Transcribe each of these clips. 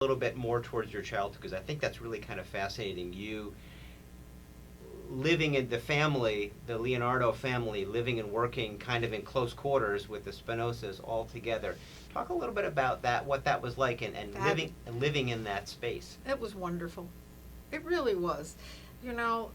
little bit more towards your childhood, because I think that's really kind of fascinating. You living in the family, the Leonardo family, living and working kind of in close quarters with the Spinosas all together. Talk a little bit about that, what that was like, and living in that space. It was wonderful. It really was. You know,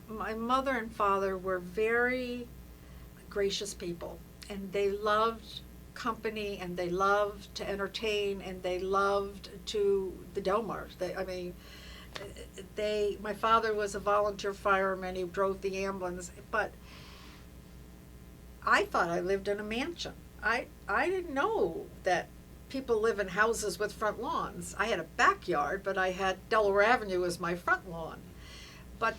my mother and father were very gracious people, and they loved company, and they loved to entertain, and they loved the Delmar. My father was a volunteer fireman. He drove the ambulance, but I thought I lived in a mansion. I didn't know that people live in houses with front lawns. I had a backyard, but I had Delaware Avenue as my front lawn. But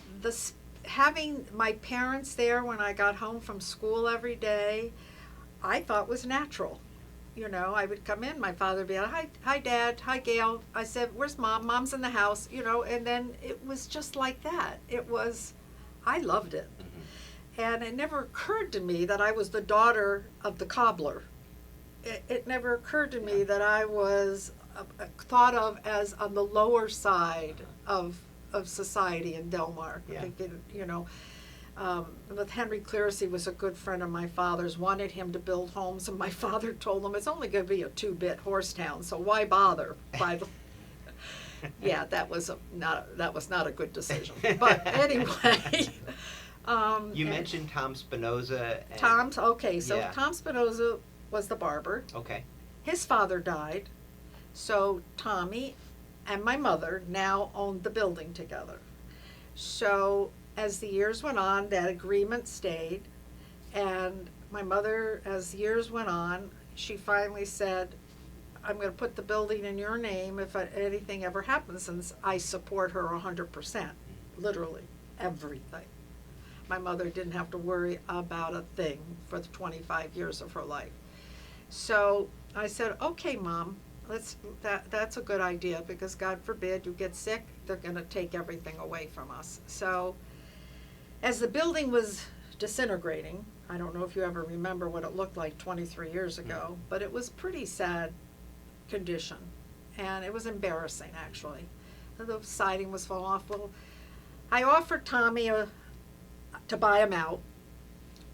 having my parents there when I got home from school every day, I thought was natural. You know, I would come in, my father would be like, hi Dad, hi Gail. I said, where's Mom? Mom's in the house, you know, and then it was just like that. I loved it. And it never occurred to me that I was the daughter of the cobbler. It never occurred to me that I was thought of as on the lower side of society in Delmar. Yeah. I think, with Henry Clearacy was a good friend of my father's, wanted him to build homes, and my father told him it's only going to be a 2-bit horse town, so why bother? Yeah, that was not a good decision. But anyway. You mentioned Tom Spinoza. Tom Spinoza was the barber. Okay. His father died, so Tommy and my mother now owned the building together. So as the years went on, that agreement stayed, and my mother, as years went on, she finally said, I'm going to put the building in your name if anything ever happens, since I support her 100%, literally everything. My mother didn't have to worry about a thing for the 25 years of her life. So I said, okay, Mom, that's a good idea, because God forbid you get sick, they're going to take everything away from us. So as the building was disintegrating, I don't know if you ever remember what it looked like 23 years ago, but it was pretty sad condition, and it was embarrassing, actually. The siding was falling off. Well, I offered Tommy to buy him out.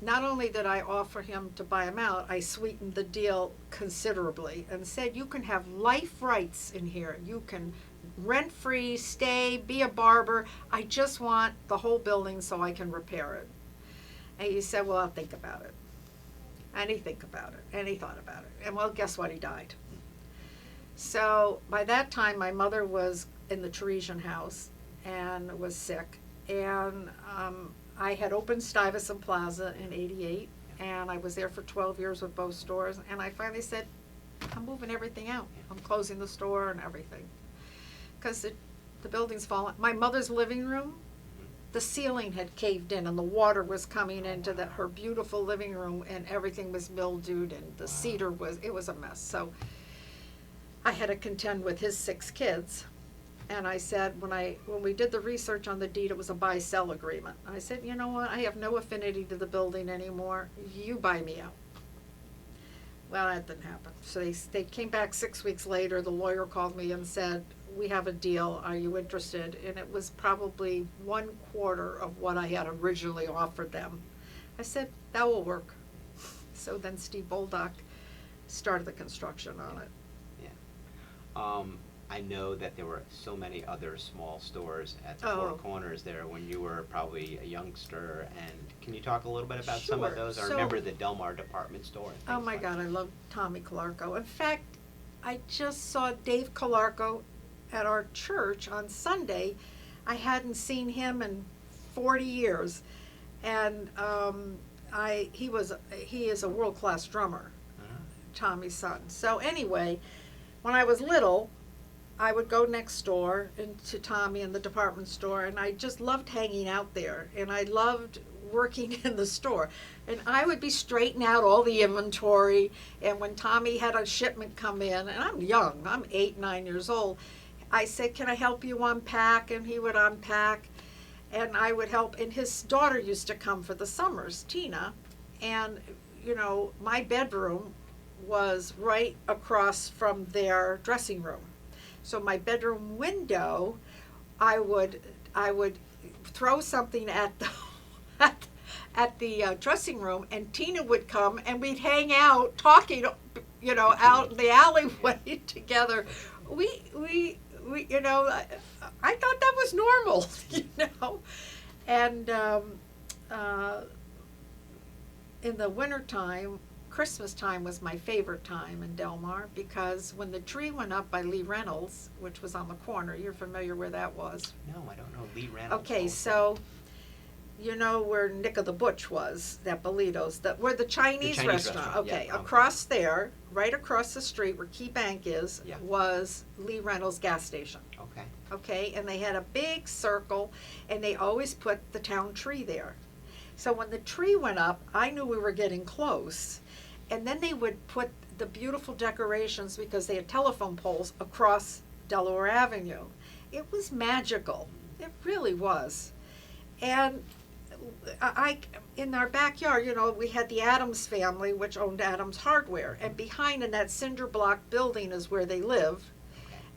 Not only did I offer him to buy him out, I sweetened the deal considerably and said, you can have life rights in here. You can rent free, stay, be a barber. I just want the whole building so I can repair it. And he said, well, I'll think about it. And he thought about it. And well, guess what? He died. So by that time, my mother was in the Teresian house and was sick. And I had opened Stuyvesant Plaza in '88, and I was there for 12 years with both stores, and I finally said, I'm moving everything out. I'm closing the store and everything. Because the building's fallen. My mother's living room, the ceiling had caved in, and the water was coming into her beautiful living room, and everything was mildewed, and the cedar it was a mess. So I had to contend with his 6 kids. And I said, when we did the research on the deed, it was a buy-sell agreement. I said, you know what, I have no affinity to the building anymore. You buy me out. Well, that didn't happen. So they came back 6 weeks later. The lawyer called me and said, we have a deal. Are you interested? And it was probably 1/4 of what I had originally offered them. I said, that will work. So then Steve Boldock started the construction on it. Yeah. I know that there were so many other small stores at the Four Corners there when you were probably a youngster. And can you talk a little bit about some of those? I remember the Delmar department store. Oh my God, I love Tommy Calarco. In fact, I just saw Dave Calarco at our church on Sunday. I hadn't seen him in 40 years. And he is a world-class drummer, Tommy's son. So anyway, when I was little, I would go next door into Tommy in the department store, and I just loved hanging out there, and I loved working in the store. And I would be straightening out all the inventory, and when Tommy had a shipment come in, and I'm young, I'm 8, 9 years old, I said, can I help you unpack? And he would unpack, and I would help. And his daughter used to come for the summers, Tina, and you know, my bedroom was right across from their dressing room. So my bedroom window, I would throw something at the at the dressing room, and Tina would come, and we'd hang out talking, out in the alleyway together. We I thought that was normal, and in the wintertime, Christmas time was my favorite time in Del Mar, because when the tree went up by Lee Reynolds, which was on the corner, you're familiar where that was? No, I don't know Lee Reynolds. Okay, so you know where Nick of the Butch was, that Bolito's, where the Chinese restaurant. Okay, yeah, across there, right across the street where Key Bank is, Yeah. was Lee Reynolds gas station. Okay. Okay, and they had a big circle, and they always put the town tree there. So when the tree went up, I knew we were getting close. And then they would put the beautiful decorations, because they had telephone poles across Delaware Avenue. It was magical. It really was. And in our backyard, we had the Adams family, which owned Adams Hardware. And behind in that cinder block building is where they live.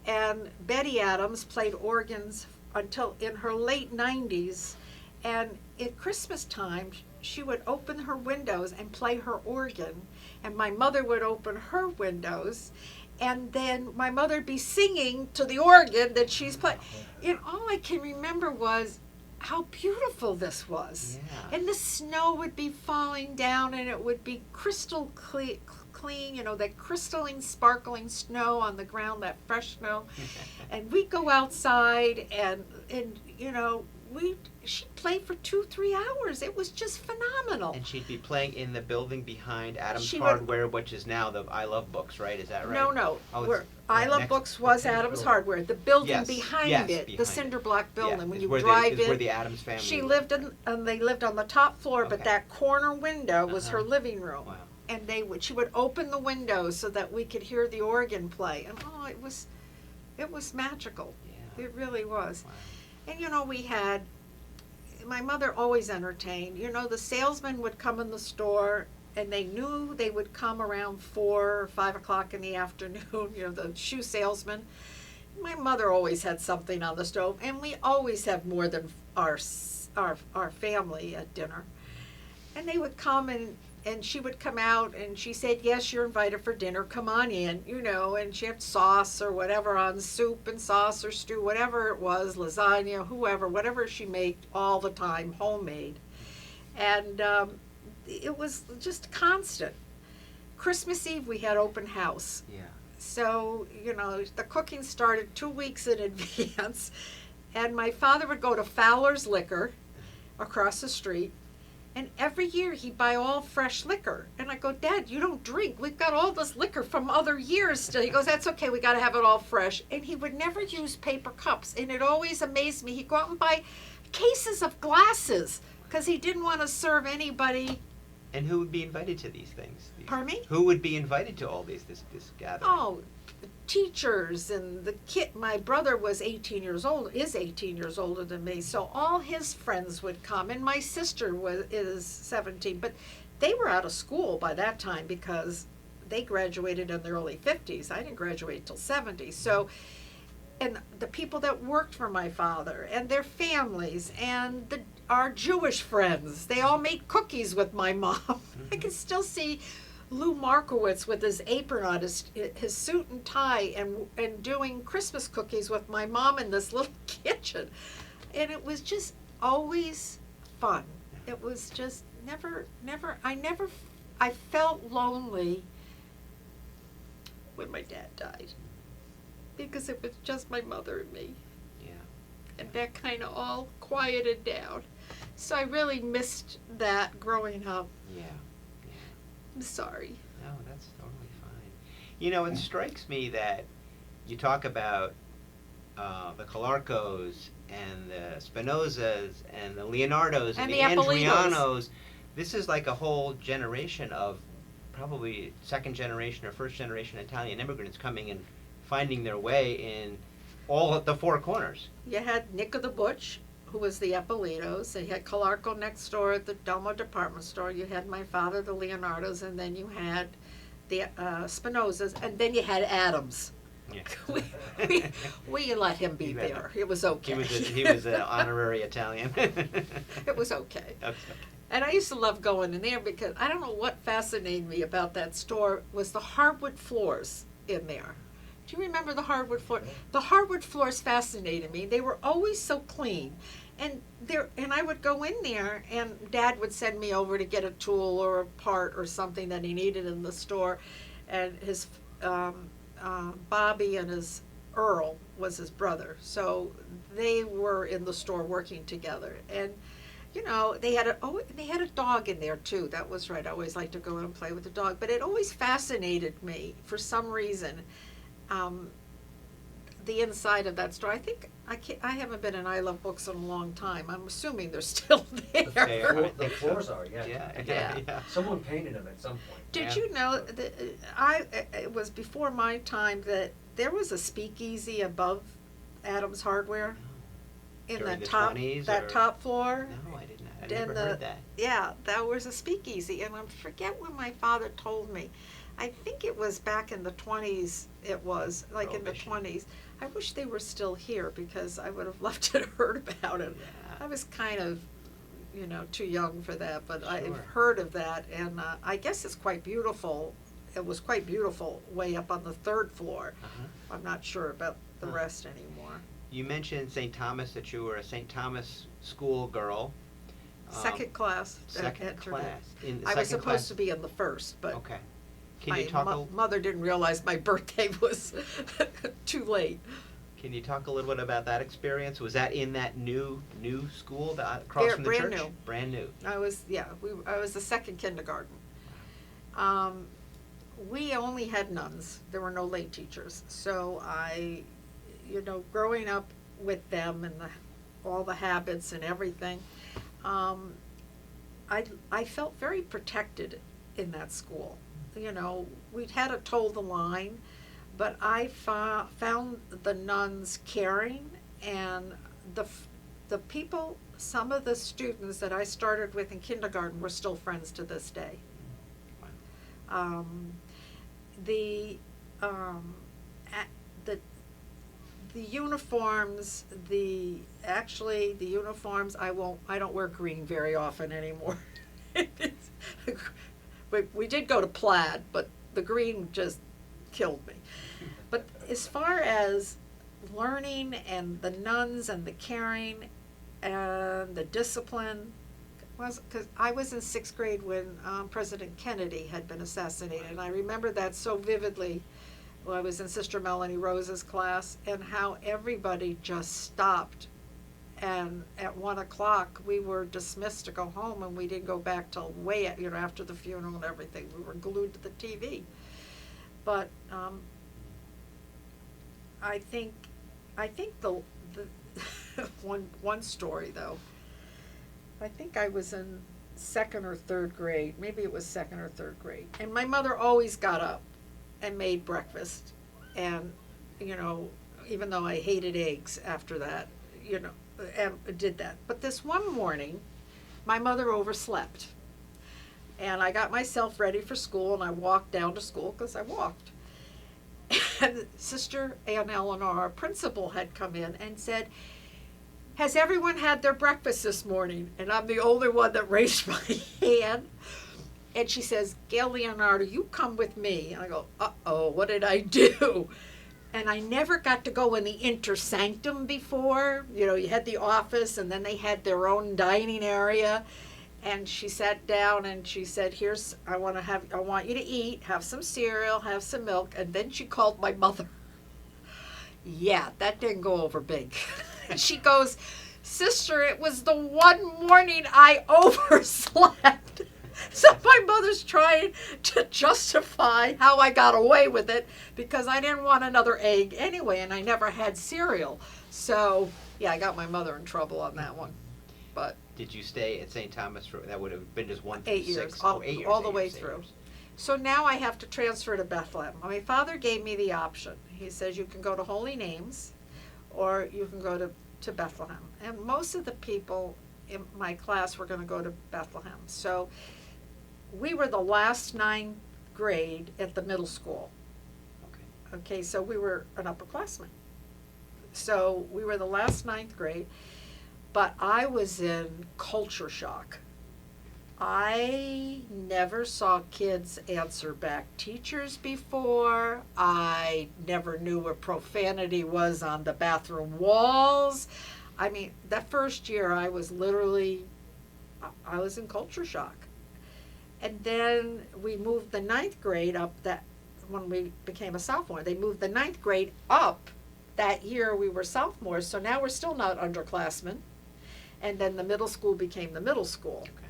And Betty Adams played organs until in her late 90s. And at Christmas time, she would open her windows and play her organ. And my mother would open her windows. And then my mother would be singing to the organ that she's playing. And all I can remember was how beautiful this was. Yeah. And the snow would be falling down, and it would be crystal clean, that crystalline, sparkling snow on the ground, that fresh snow. And we'd go outside, and she'd play for 2-3 hours. It was just phenomenal. And she'd be playing in the building behind Adams She Hardware, which is now the I Love Books, right? Is that right? No. Oh, Where it's I Love next- Books was okay, Adams cool. Hardware. The building Yes, behind yes, it, behind the it. cinder block building. Yeah, When is you where drive is in, where the Adams family she lived. lived and they lived on the top floor, but Okay. that corner window was her Uh-huh. living room. Wow. And she would open the windows so that we could hear the organ play. And it was magical. Yeah. It really was. Wow. And my mother always entertained. The salesman would come in the store, and they knew they would come around 4 or 5 o'clock in the afternoon, the shoe salesman. My mother always had something on the stove, and we always have more than our family at dinner. And they would come, and she would come out, and she said, yes, you're invited for dinner, come on in, and she had sauce or whatever on soup and sauce or stew, whatever it was, lasagna, whatever she made all the time, homemade. And it was just constant. Christmas Eve, we had open house. Yeah. So, the cooking started 2 weeks in advance, and my father would go to Fowler's Liquor across the street, and every year he'd buy all fresh liquor. And I go, Dad, you don't drink. We've got all this liquor from other years still. He goes, that's okay, we got to have it all fresh. And he would never use paper cups, and it always amazed me. He'd go out and buy cases of glasses, because he didn't want to serve anybody. And who would be invited to these things? Pardon me? Who would be invited to all this gathering? Oh, teachers and the kid. My brother is 18 years older than me, so all his friends would come, and my sister is 17, but they were out of school by that time because they graduated in their early 50s. I didn't graduate till 70. So, and the people that worked for my father and their families and our Jewish friends, they all made cookies with my mom. I can still see Lou Markowitz with his apron on, his suit and tie, and doing Christmas cookies with my mom in this little kitchen. And it was just always fun. It was just I felt lonely when my dad died, because it was just my mother and me. Yeah. And that kind of all quieted down. So I really missed that growing up. Yeah. I'm sorry. No, that's totally fine. It strikes me that you talk about the Calarcos and the Spinozas and the Leonardos and the Appolitos. Andrianos. This is like a whole generation of probably second generation or first generation Italian immigrants coming and finding their way in all of the four corners. You had Nick of the Butch, who was the Appolitos. You had Calarco next door at the Domo department store. You had my father, the Leonardos, and then you had the Spinozas, and then you had Adams. Yeah. we let him be You let there. him. It was okay. He was an honorary Italian. It was okay. Okay. And I used to love going in there because I don't know what fascinated me about that store was the hardwood floors in there. Do you remember the hardwood floor? The hardwood floors fascinated me. They were always so clean. And I would go in there and Dad would send me over to get a tool or a part or something that he needed in the store. And his Bobby and his Earl was his brother. So they were in the store working together. And you know, they had a dog in there too. That was right. I always liked to go in and play with the dog. But it always fascinated me for some reason. The inside of that store. I think I haven't been in I Love Books in a long time. I'm assuming they're still there. They are. The floors are, yeah. Yeah. Someone painted them at some point. Did Yeah. you know that it was before my time that there was a speakeasy above Adams Hardware in During that the top 20s that or- top floor? No, I did not. I And never heard that. Yeah, that was a speakeasy, and I forget when my father told me. I think it was back in the 20s. It was like in the Prohibition. 20s. I wish they were still here because I would have loved to have heard about it. Yeah. I was kind of, too young for that, but I've Sure. heard of that, and I guess it's quite beautiful. It was quite beautiful way up on the third floor. Uh-huh. I'm not sure about the Huh. rest anymore. You mentioned St. Thomas, that you were a St. Thomas school girl. Second class. Second entered it. class. In the I was second supposed class? to be in the first, but Okay. Can you my talk a, mother didn't realize my birthday was too late. Can you talk a little bit about that experience? Was that in that new school across from the Brand church? new. Brand new. I was the second kindergarten. We only had nuns. There were no lay teachers. So I, growing up with them and all the habits and everything, I felt very protected in that school. We'd had to toe the line, but I found the nuns caring, and the people, some of the students that I started with in kindergarten were still friends to this day. The uniforms, the uniforms, I don't wear green very often anymore. We did go to plaid, but the green just killed me. But as far as learning and the nuns and the caring and the discipline, because I was in sixth grade when President Kennedy had been assassinated, and I remember that so vividly when I was in Sister Melanie Rose's class, and how everybody just stopped. And at 1:00 we were dismissed to go home, and we didn't go back till way after the funeral and everything. We were glued to the TV. But I think the one story though. I think I was in second or third grade. Maybe it was second or third grade, and my mother always got up and made breakfast, and even though I hated eggs after that, and did that. But this one morning, my mother overslept, and I got myself ready for school, and I walked down to school because I walked. And Sister Ann Eleanor, our principal, had come in and said, "Has everyone had their breakfast this morning?" And I'm the only one that raised my hand. And she says, "Gail Leonardo, you come with me." And I go, "Uh-oh, what did I do?" And I never got to go in the intersanctum before. You had the office, and then they had their own dining area. And she sat down and she said, I want you to eat, have some cereal, have some milk. And then she called my mother. Yeah, that didn't go over big. And she goes, "Sister, it was the one morning I overslept." So my mother's trying to justify how I got away with it because I didn't want another egg anyway, and I never had cereal. So, yeah, I got my mother in trouble on that one. But Did you stay at St. Thomas for, that would have been just 1 through 8 6? years, Oh, 8 years. all the 8 way years, 8 through. years. So now I have to transfer to Bethlehem. My father gave me the option. He says you can go to Holy Names or you can go to Bethlehem. And most of the people in my class were going to go to Bethlehem. So we were the last 9th grade at the middle school. Okay. Okay, so we were an upperclassman. So we were the last ninth grade, but I was in culture shock. I never saw kids answer back teachers before. I never knew what profanity was on the bathroom walls. I mean, that first year I was literally, I was in culture shock. And then we moved the ninth grade up when we became a sophomore. They moved the ninth grade up that year we were sophomores, so now we're still not underclassmen. And then the middle school became the middle school. Okay.